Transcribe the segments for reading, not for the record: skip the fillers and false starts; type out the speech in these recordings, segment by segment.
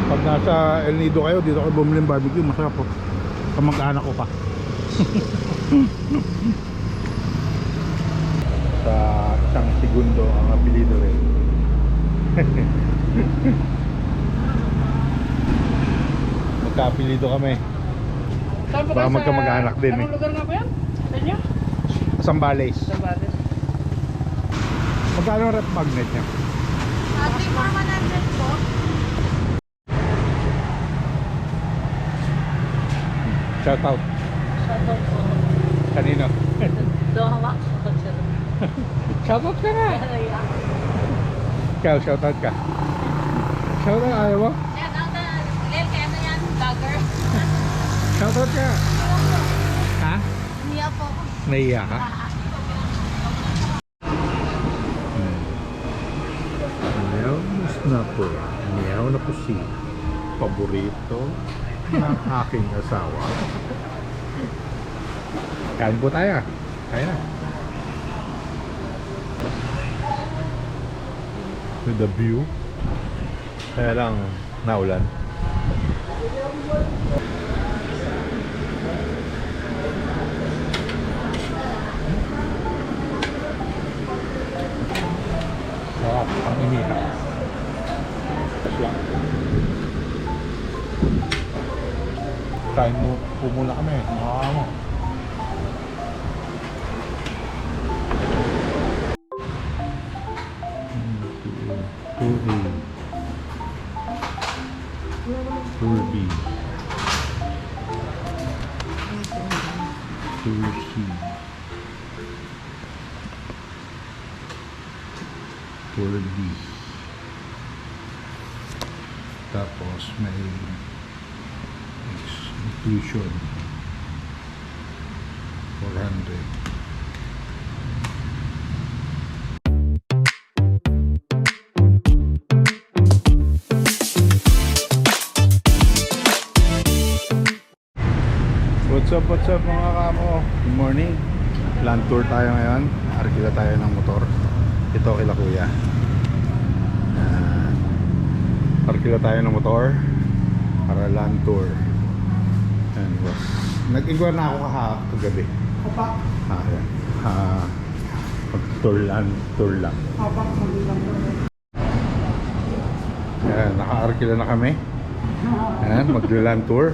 Pag nasa El Nido kayo, dito kayo bumili ng barbecue, masarap po. Kamag-anak ko pa. Sa isang segundo ang apelido rin. Magka-apelido kami. Baka magkamag-anak din eh. Anong lugar nga ba yan? Sa inyo? Sambales. Sambales. Magkano rep magnet niya? 3,400 po. Shout out. Shoutout po. Kanino? Dohawa. Shout out ka nga. Ikaw, shout out ka. Shout out, ayaw mo? Shout out na. Lel, kaya na yan. Vlogger. Shout out ka. Ha? Niya po. Naiya ka? Meow na po. Meow na po si paborito ng aking asawa. Kain po tayo. Kaya na. With the view. Kaya lang naulan. Sarap ang inita. Asya. Kain mo po muna kami. Mga mo. Tour B. Tour C. Tour D. Tapos may inclusion 400. What's up mga kamo? Good morning. Land tour tayo ngayon. Arkila tayo ng motor. Ito kila kuya. Arkila tayo ng motor para land tour. And was nag-inquire na ako kagabi. Opa. Yan. Tour lang. Opa, lang. Yan, naka-arkila na kami. Yan, mag-land tour.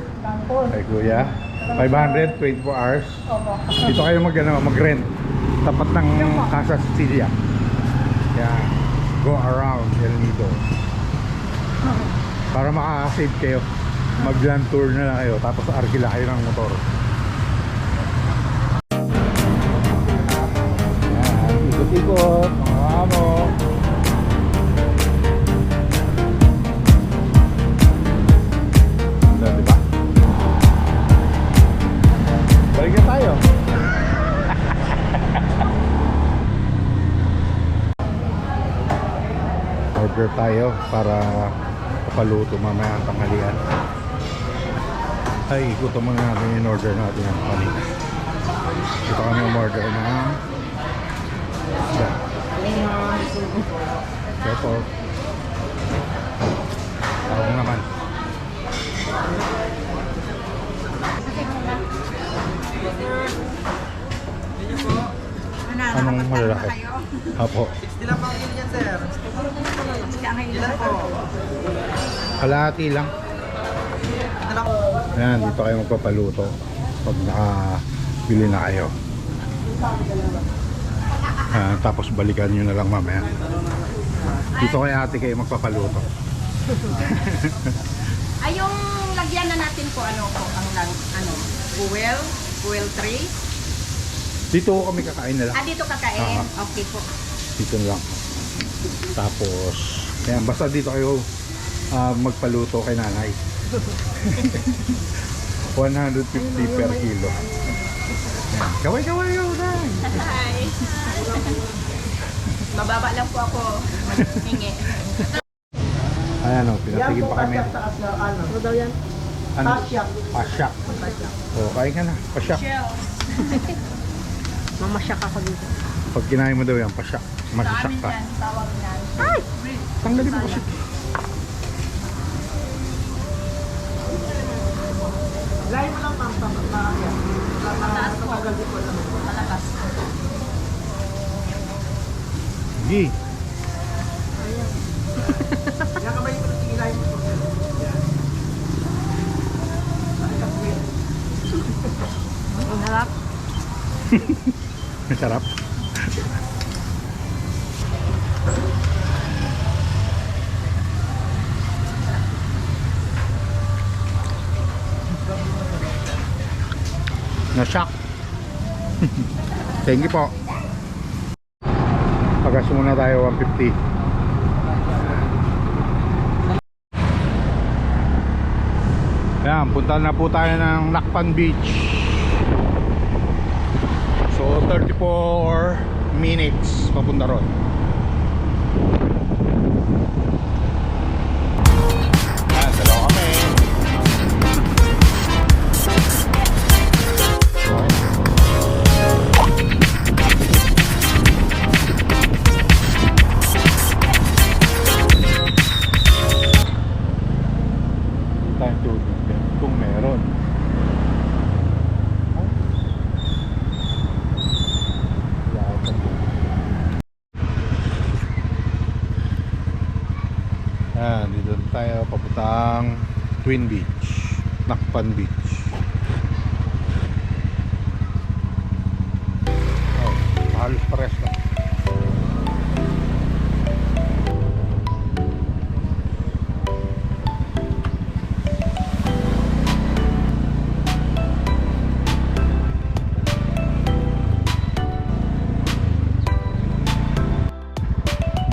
Kay kuya. 500, 24 hours. Opo. Dito kayo mag-rent. Tapat ng Casa Sicilia. Yan. Go around El Nido. Para makaka-save kayo. Mag-land tour na lang kayo. Tapos arkila kayo ng motor. Yan. Ikot-ikot. Mga amo. Diba? Balik na tayo. Order tayo para papaluto mamaya ang tanghalian. Ay, ikuto muna natin yung order natin yung kanina. Ito kami yung order na isda. Ito. Tawag naman. Anong malalaki? Apo. 60 lang pang kilo yan, sir. Ilan po? Kalahati lang. Ayan, dito kayo magpapaluto pag nakabili na kayo. Tapos balikan nyo na lang mamaya. Dito kay ate kayo magpapaluto. Ay, yung lagyan na natin po, ano po, fuel 3. Dito kami kakain na lang. Dito kakain. Okay po. Dito na lang. Tapos, ayan, basta dito kayo magpaluto kay nanay. 150 per kilo. Ayan. Kaway-kaway yun, nanay. Hi. Mababa lang po ako. Hingi. Ayan o, pinatigin pa kami. Ano daw yan? Ano? Pasyak. Pasyak. O, kain ka na. Pasyak. Mamasyak ako dito. Pag kinain mo daw yan, pasyak. Masasyak ka. Tawag yan. Tanggalin mo kasi. Ilay mo lang ma'am, Mataas po. Matagal po lang. Malabas po. Sige. Yan kamay mo lang ilay mo po. Yan. Ang harap. Masarap. Na-shock. Thank you po. Pagas muna tayo 150. Ayan, punta na po tayo ng Nakpan Beach. So 34 minutes papunta ron. Ayan, dalawa kami. Time to kung meron. Yan, dito tayo papuntang Twin Beach, Nakpan Beach. Oh, halos pares lang.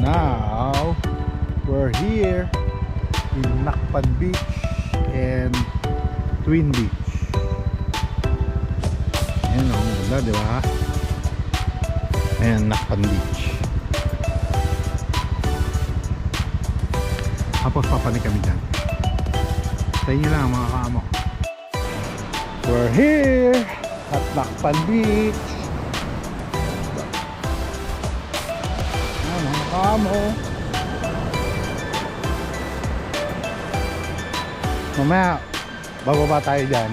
Now we're here in Nakpan Beach and Twin Beach. Ayan o, ganda diba? Ayan, Nakpan Beach. Tapos papanik kami dyan. Sa inyo lang mga kaamo. We're here at Nakpan Beach. Ayan mga kaamo. Mamaya bababa tayo dyan.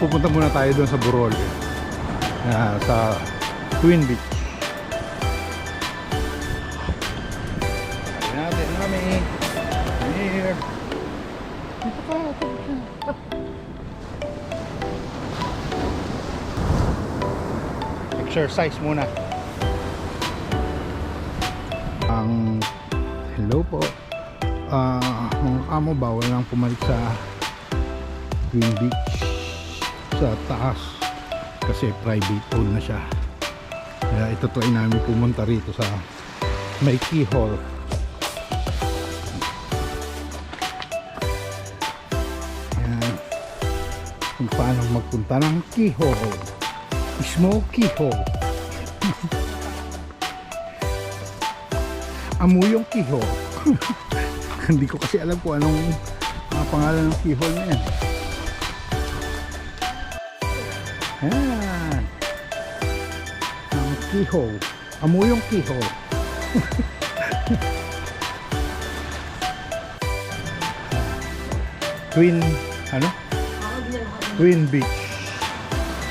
Pupunta muna tayo doon sa Burol, sa Twin Beach. Sabi natin kami here. Dito ka, exercise muna. Hello po. Mga kamo, bawal lang pumalit sa Twin Beach sa taas kasi private owned na siya. Kaya itutuloy namin pumunta rito sa may keyhole. Ayan, kung paano magpunta ng keyhole, small keyhole. Amuyong keyhole. Hindi ko kasi alam kung anong pangalan ng keyhole na yan. Ayan. Ang keyhole. Amuyong keyhole. Twin, ano? Twin Beach.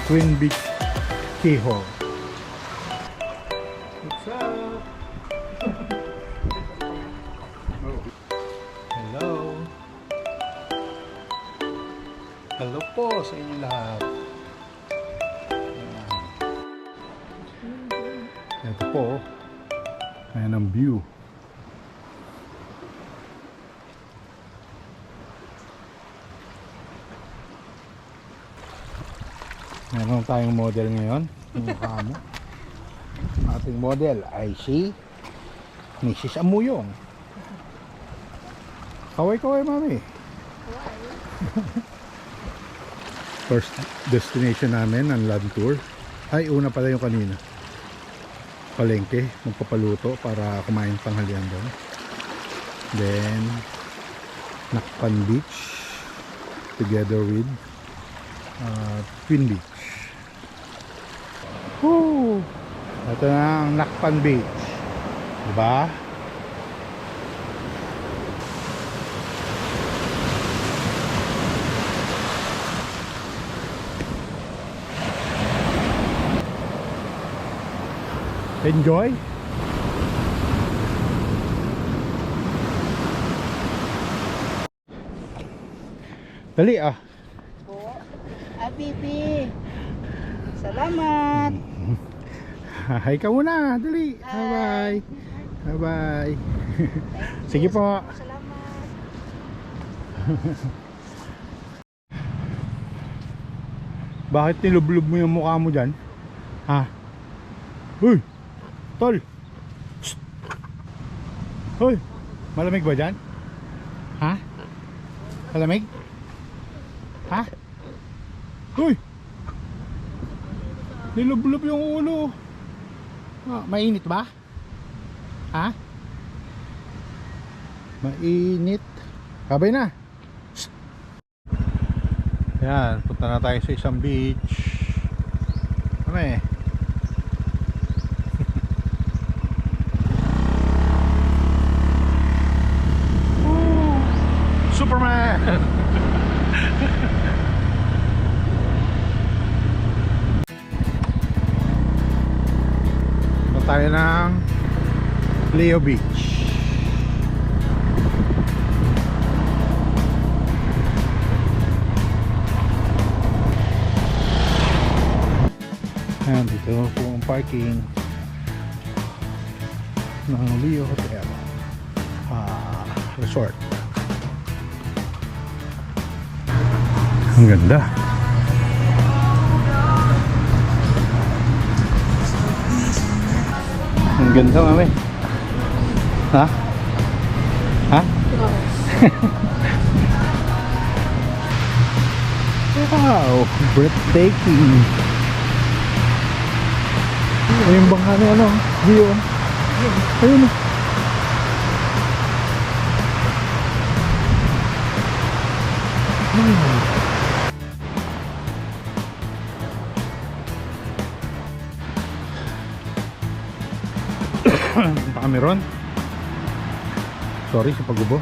Twin Beach keyhole. What's up? Hello. Hello po sa inyo lahat. Ito po. Ayan ang view. Meron tayong model ngayon. Yung kamo. Ating model ay si Mrs. Amuyong. Kaway-kaway, mami. First destination namin ang land tour. Ay, una pala yung kanina. Palengke, magpapaluto para kumain tanghalian doon. Then Nakpan Beach together with Twin Beach. Woo! Ito na ang Nakpan Beach. Diba? Enjoy. Dali ah. Po. Ay, Bibi. Salamat. Hi ka muna. Dali. Bye-bye. Bye-bye. Sige po. Salamat. Bakit nilublob mo yung mukha mo dyan? Ha? Uy! Tol! Shh! Uy! Malamig ba dyan? Ha? Malamig? Ha? Uy! Nilublob yung ulo. Ah, mainit ba? Ha? Mainit. Kabay na. Shh! Yan, punta na tayo sa isang beach. Kami. Superman! Punta tayo ng Leo Beach. Ayan, dito po ang parking ng Leo Hotel Resort. Ang ganda. Ang ganda, mami. Ha? Ha? Wow, breathtaking. Ayun bang ano, view. Ayun. Punta kami ron. Sorry sa pagubo.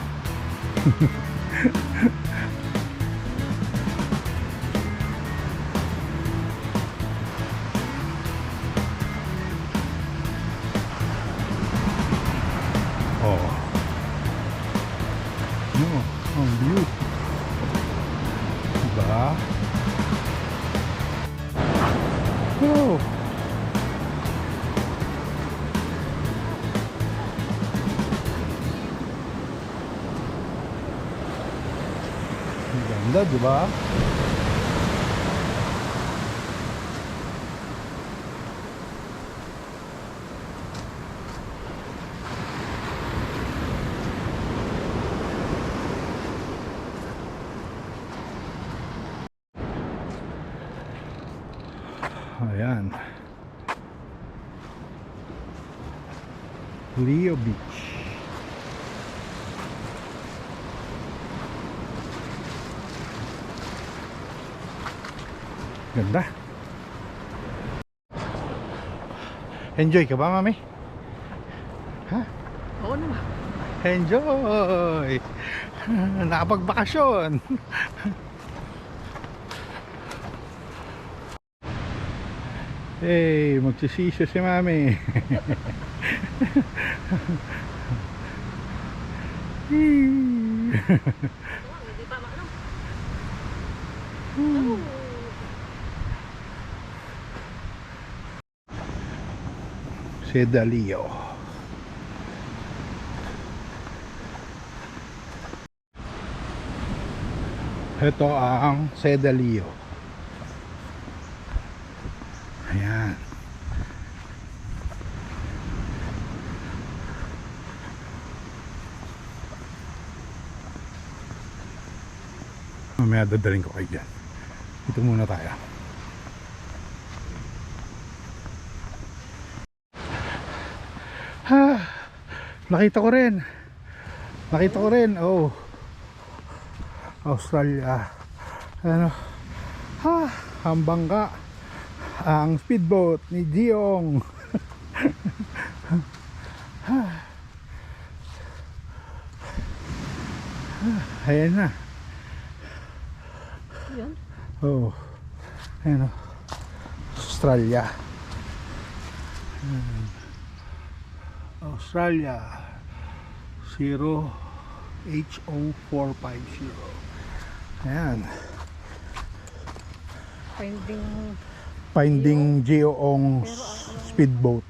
Oh. No, ang view. Diba? Oh. Ang ganda, diba? Ayan, Leo Beach. Ganda. Enjoy ka ba, mami? Ha? Oo naman. Enjoy. Nakapagbakasyon. Hey, magsisisyo si mami. Hindi pa maano. Sedalio. Ito ang Sedalio. Ayan. Mamaya dadaling ko kayo dyan. Dito muna tayo. Ha, nakita ko rin. Oh, Australia. Ano? Ha, ang bangka. Ang speedboat ni Diong. Ayan na. Yan. Oh, ayan o. Australia. Australia 0HO450. Ayan. Finding Geoong speedboat.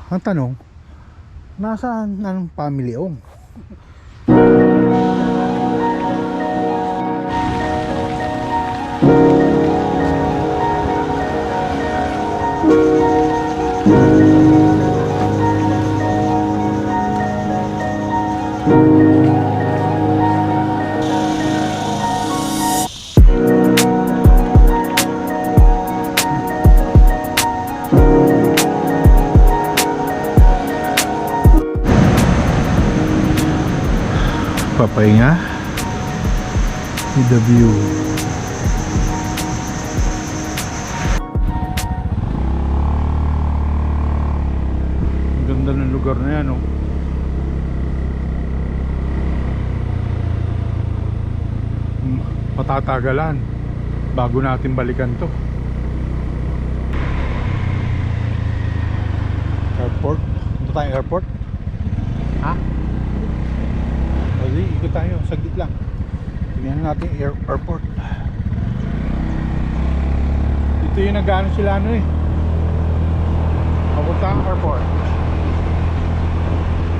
Ang tanong, nasaan ang family Ong? Papahinga with the view. Ang ganda ng lugar na yan, oh. Matatagalan bago natin balikan to. Airport. Punta tayong airport. Ha? Kasi ikot tayo, saglit lang. Tingnan natin airport. Ito yung nag-ano sila ano eh. Papunta ang airport.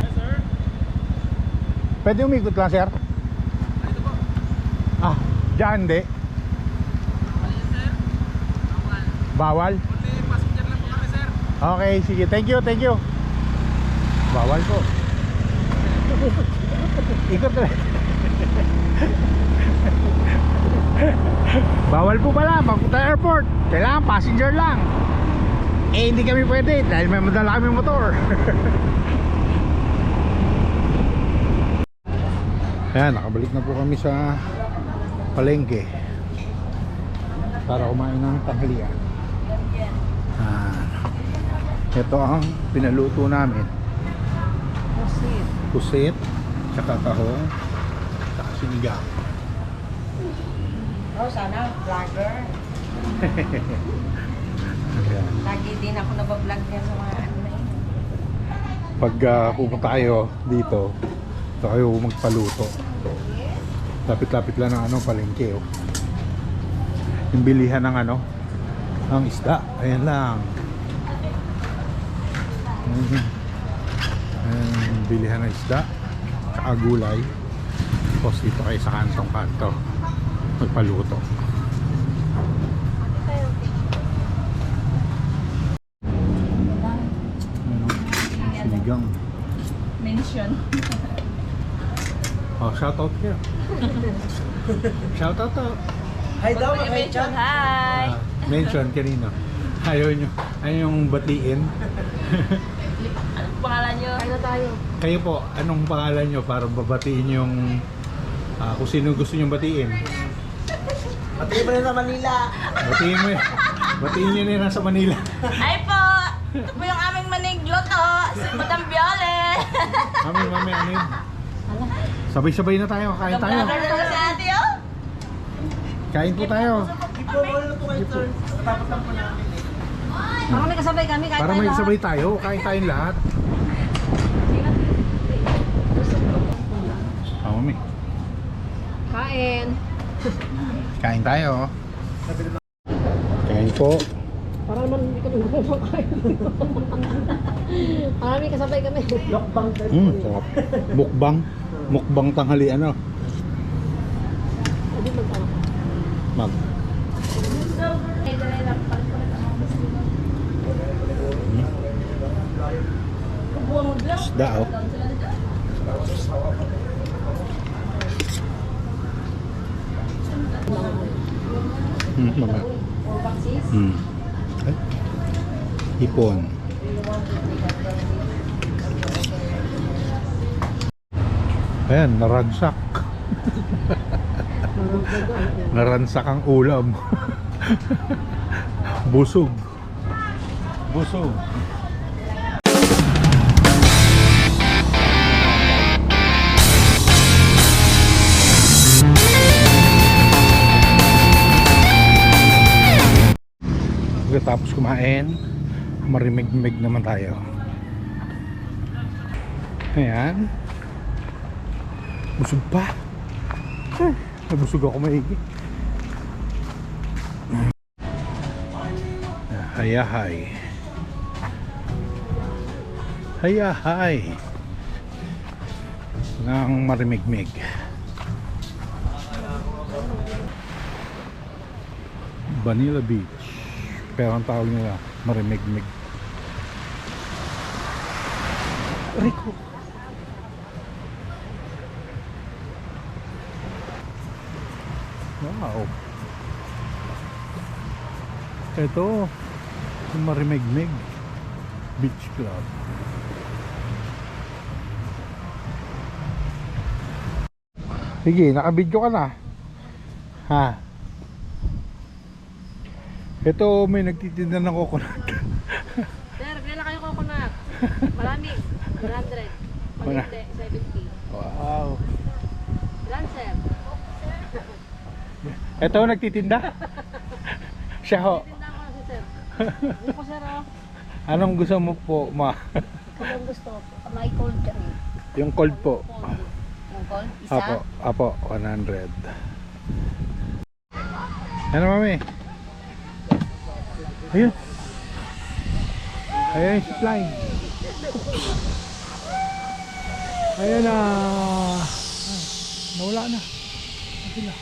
Yes sir. Pwede umikot lang sir? Dito po. Ah, dyan hindi. Yes sir. Bawal? Only passenger lang po kami sir. Okay, sige. Thank you, thank you. Bawal po. Ikot na. Bawal po pala pagpunta airport. Kailangan passenger lang. Eh hindi kami pwede dahil may madala kami motor. Ayan, nakabalik na po kami sa palengke para kumain ng tanghalian. Ito ang pinaluto namin. Pusit, tsaka tahong, tsaka sinigang. Oh, sana vlogger. Ayan. Lagi din ako nabablog niya sa mga ano na yun. Pag pupunta kayo dito, ito kayo magpaluto. Lapit-lapit lang ng palengke, oh. Yung bilihan ng ng isda. Ayan lang. Ayan, bilihan ng isda tsaka gulay. Tapos dito kayo sa kantong-kanto magpaluto. Sinigang. Mention. Oh, shout out here. Shout out to. Hi daw, Mention, hi! Mention kanino? Ayaw nyo. Ayaw yung batiin. Anong pangalan nyo? Kaya na tayo. Kayo po, anong pangalan nyo para babatiin yung kung sino gusto nyo batiin? Pati mo na sa Manila. Batiin mo eh. Batiin nyo na yun nasa Manila. Ay po! Ito po yung aming manigluto! Si Madam Biole! Mami, ano yun? Sabay-sabay na tayo. Kain tayo. Vlogger na si ate oh! Kain po tayo. Ipo, wala po kayo sir. Natapos lang po namin eh. Baka may kasabay kami kahit Para may sabay tayo. Kain tayong lahat. Mami. Kain! Kain tayo. Kain po. Para naman hindi kami kumakain. Marami kasabay kami. Lokbang sir. Sarap. Mukbang. Mukbang tanghali Mag. Isda oh. Mga. Ay. Hipon. Ayan, naransak. Naransak ang ulam. Busog. Busog. Pagkatapos kumain, marimig-mig naman tayo. Ayan. Busog pa. Ay, nabusog ako maigi. Hayahay. Hayahay. Nang marimig-mig. Vanilla Beach. Pero ang tawag nila, marimig-mig. Rico. Wow. Ito, yung marimig-mig Beach Club. Sige, naka-video ka na. Ha? Ito, may nagtitinda ng coconut. Sir, kailan kayo coconut? Marami. 100. Wala. Pag 70. Wow. Ilan, sir? Ito, nagtitinda? Siya ho. Tindahan ko na si sir. Hindi ko, sir, oh. Anong gusto mo po, ma? Kung gusto, may cold drink. Yung cold po. Cold. Yung cold, isa. Apo, 100. Ano, mami? Ayun. Ayun yung supply. Ayun na. Nawala na. Sila.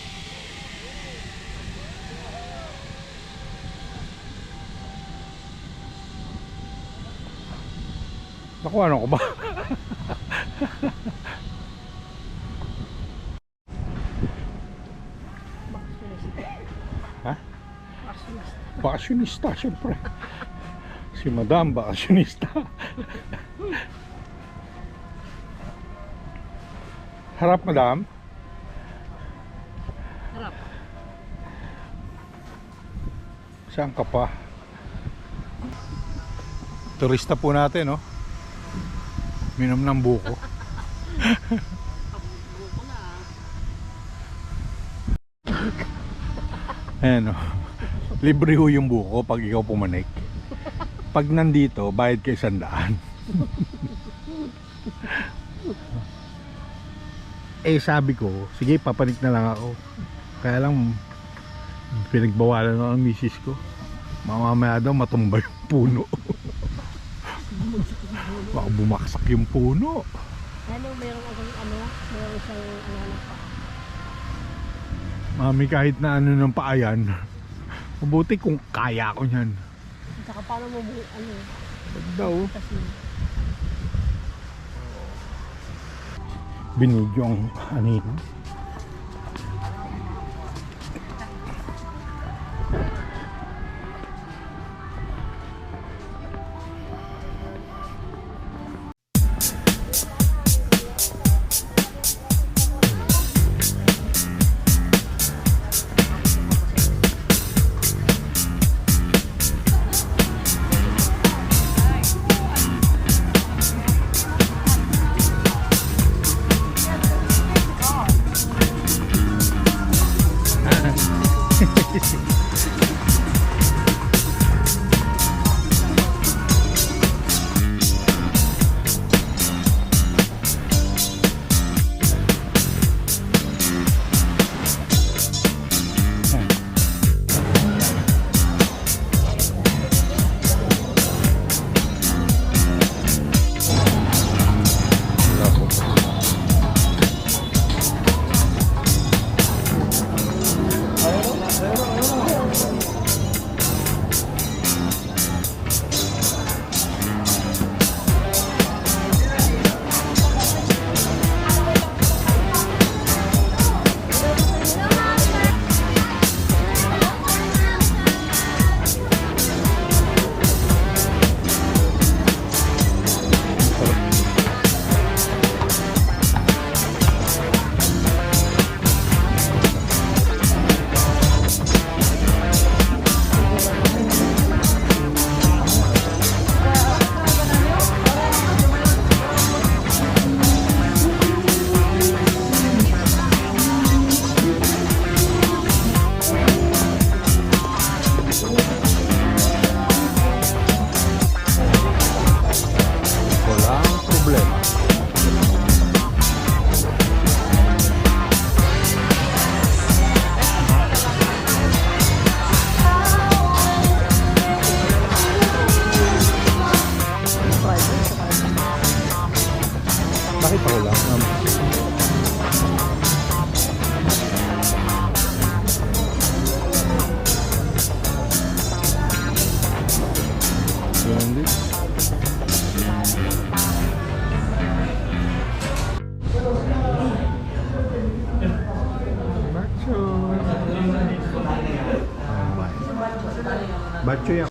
Naku, ano ko ba? Ha? Bakasyonista, syempre. Si Madam, bakasyonista. Harap, Madam. Harap. Saan ka pa? Turista po natin, no? Minom ng buko. Buko na. Ayan, no? Libre ho yung buko pag ikaw pumanik. Pag nandito, bayad kayo 100. Eh, sabi ko, sige, papanik na lang ako. Kaya lang, pinagbawalan ako ng misis ko. Mamamaya daw matumba yung puno. Baka bumaksak yung puno. Ano, meron akong meron siyang pa. Mami, kahit na ano ng paayan, mabuti kung kaya ko yan. Saka paano mo, Wag daw. kasi Binidyo ang anin. Bakit ako lang? Yan din. Bacho. Bacho yan.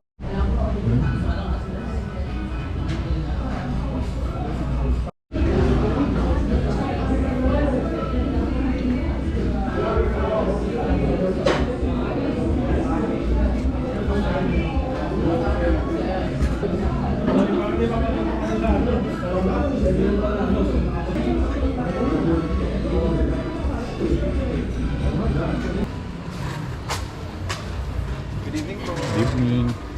Good evening po. Good evening.